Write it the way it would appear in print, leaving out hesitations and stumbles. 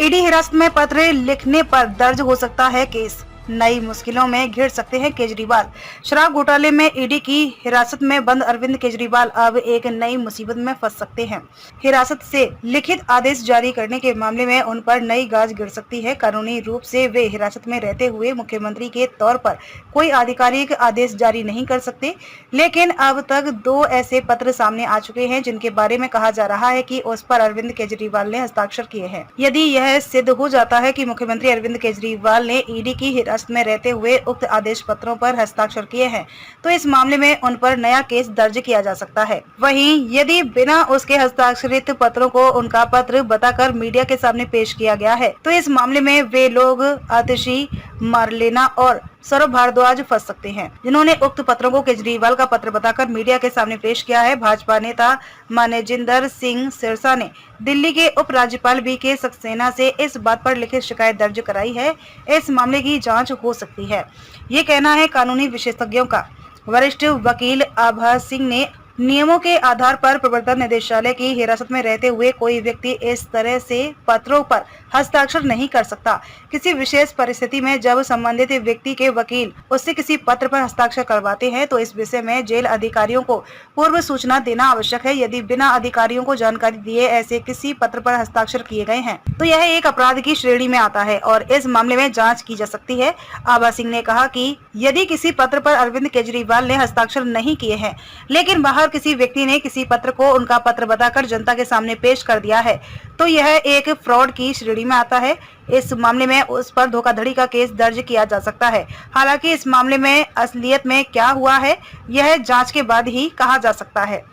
ED हिरासत में पत्र लिखने पर दर्ज हो सकता है केस। नई मुश्किलों में घिर सकते हैं केजरीवाल। शराब घोटाले में ईडी की हिरासत में बंद अरविंद केजरीवाल अब एक नई मुसीबत में फंस सकते हैं। हिरासत से लिखित आदेश जारी करने के मामले में उन पर नई गाज गिर सकती है। कानूनी रूप से वे हिरासत में रहते हुए मुख्यमंत्री के तौर पर कोई आधिकारिक आदेश जारी नहीं कर सकते, लेकिन अब तक 2 ऐसे पत्र सामने आ चुके हैं जिनके बारे में कहा जा रहा है कि उस पर अरविंद केजरीवाल ने हस्ताक्षर किए हैं। यदि यह सिद्ध हो जाता है कि मुख्यमंत्री अरविंद केजरीवाल ने ईडी की हिरासत में रहते हुए उक्त आदेश पत्रों पर हस्ताक्षर किए हैं, तो इस मामले में उन पर नया केस दर्ज किया जा सकता है। वहीं यदि बिना उसके हस्ताक्षरित पत्रों को उनका पत्र बताकर मीडिया के सामने पेश किया गया है, तो इस मामले में वे लोग आतिशी मारलेना और सौरभ भारद्वाज फंस सकते हैं, जिन्होंने उक्त पत्रों को केजरीवाल का पत्र बताकर मीडिया के सामने पेश किया है। भाजपा नेता मानेजिंदर सिंह सिरसा ने दिल्ली के उपराज्यपाल बीके सक्सेना से इस बात पर लिखित शिकायत दर्ज कराई है। इस मामले की जांच हो सकती है, ये कहना है कानूनी विशेषज्ञों का। वरिष्ठ वकील आभा सिंह ने नियमों के आधार पर प्रवर्तन निदेशालय की हिरासत में रहते हुए कोई व्यक्ति इस तरह से पत्रों पर हस्ताक्षर नहीं कर सकता। किसी विशेष परिस्थिति में जब संबंधित व्यक्ति के वकील उससे किसी पत्र पर हस्ताक्षर करवाते हैं, तो इस विषय में जेल अधिकारियों को पूर्व सूचना देना आवश्यक है। यदि बिना अधिकारियों को जानकारी दिए ऐसे किसी पत्र पर हस्ताक्षर किए गए हैं, तो यह एक अपराध की श्रेणी में आता है और इस मामले में जाँच की जा सकती है। आभा सिंह ने कहा कि यदि किसी पत्र पर अरविंद केजरीवाल ने हस्ताक्षर नहीं किए हैं, लेकिन बाहर किसी व्यक्ति ने किसी पत्र को उनका पत्र बताकर जनता के सामने पेश कर दिया है, तो यह एक फ्रॉड की श्रेणी में आता है। इस मामले में उस पर धोखाधड़ी का केस दर्ज किया जा सकता है। हालांकि इस मामले में असलियत में क्या हुआ है, यह जांच के बाद ही कहा जा सकता है।